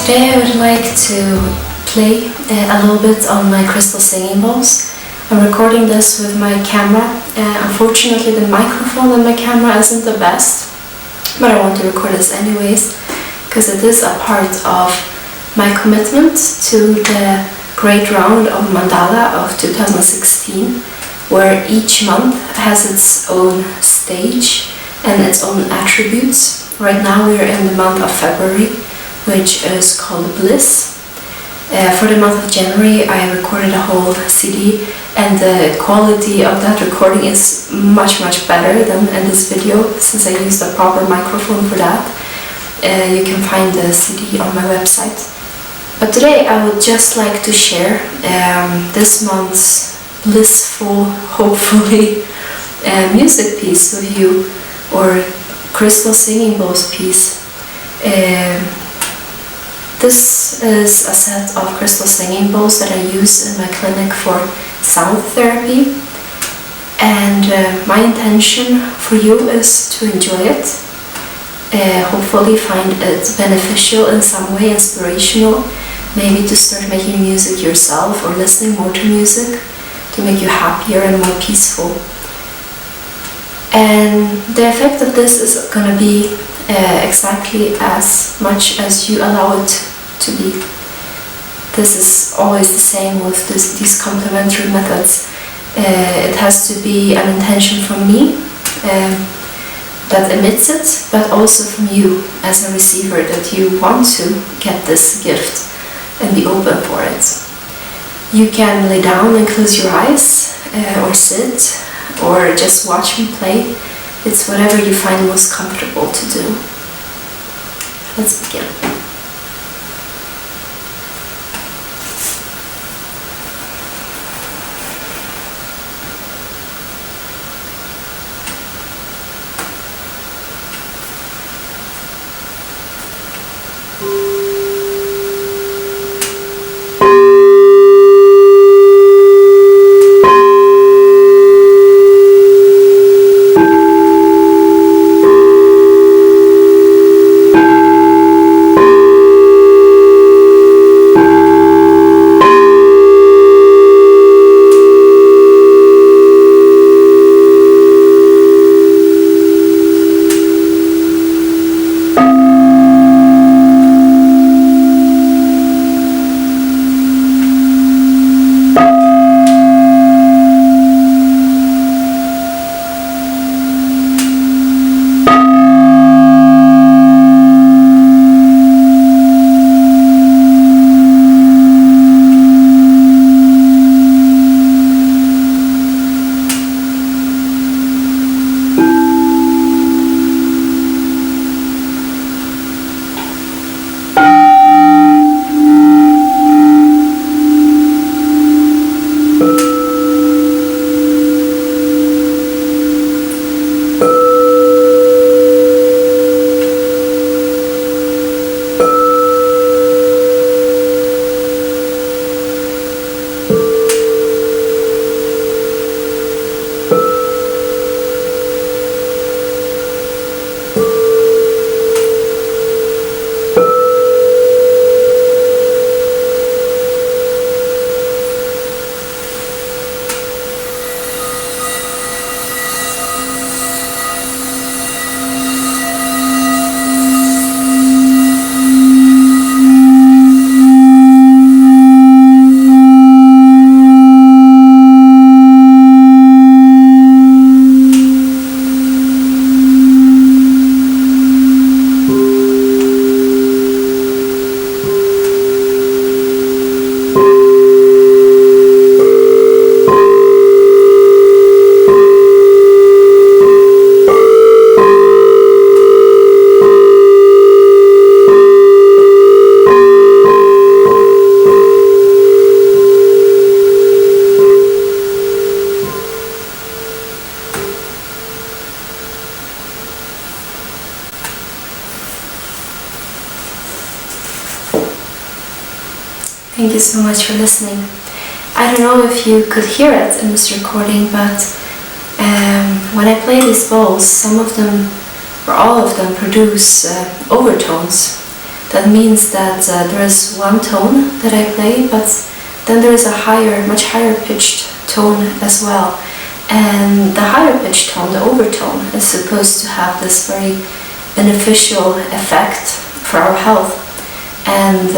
Today I would like to play a little bit on my crystal singing bowls. I'm recording this with my camera. Unfortunately the microphone on my camera isn't the best, but I want to record this anyways because it is a part of my commitment to the Great Round of Mandala of 2016, where each month has its own stage and its own attributes. Right now we are in the month of February, which is called Bliss. For the month of January I recorded a whole CD, and the quality of that recording is much better than in this video, since I used a proper microphone for that. You can find the CD on my website. But today I would just like to share this month's blissful, hopefully, music piece with you, or crystal singing bowls piece. This is a set of crystal singing bowls that I use in my clinic for sound therapy, and my intention for you is to enjoy it, hopefully find it beneficial in some way, inspirational, maybe to start making music yourself or listening more to music to make you happier and more peaceful. And the effect of this is going to be exactly as much as you allow it to be. This is always the same with these complementary methods. It has to be an intention from me that emits it, but also from you as a receiver, that you want to get this gift and be open for it. You can lay down and close your eyes, or sit, or just watch me play. It's whatever you find most comfortable to do. Let's begin. Thank you so much for listening. I don't know if you could hear it in this recording, but when I play these bowls, some of them, or all of them, produce overtones That means that there is one tone that I play, but then there is a much higher pitched tone as well. And the higher pitched tone, the overtone, is supposed to have this very beneficial effect for our health. And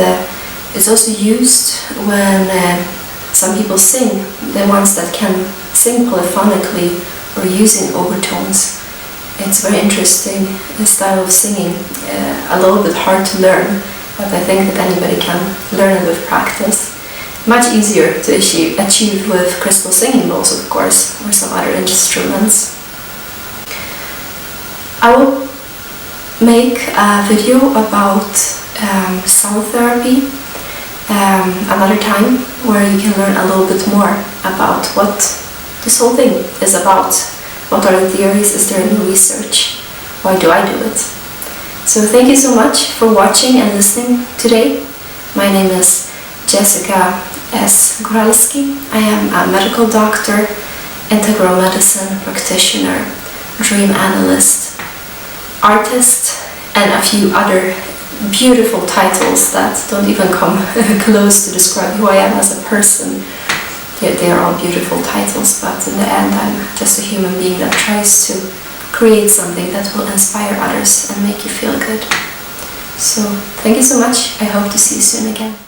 it's also used when some people sing, the ones that can sing polyphonically or using overtones. It's a very interesting style of singing, a little bit hard to learn, but I think that anybody can learn it with practice. Much easier to achieve with crystal singing bowls, of course, or some other instruments. I will make a video about sound therapy another time, where you can learn a little bit more about what this whole thing is about. What are the theories? Is there any research? Why do I do it? So thank you so much for watching and listening today. My name is Jessica S. Gralski. I am a medical doctor, integral medicine practitioner, dream analyst, artist, and a few other beautiful titles that don't even come close to describe who I am as a person. They are all beautiful titles, but in the end I'm just a human being that tries to create something that will inspire others and make you feel good. So thank you so much. I hope to see you soon again.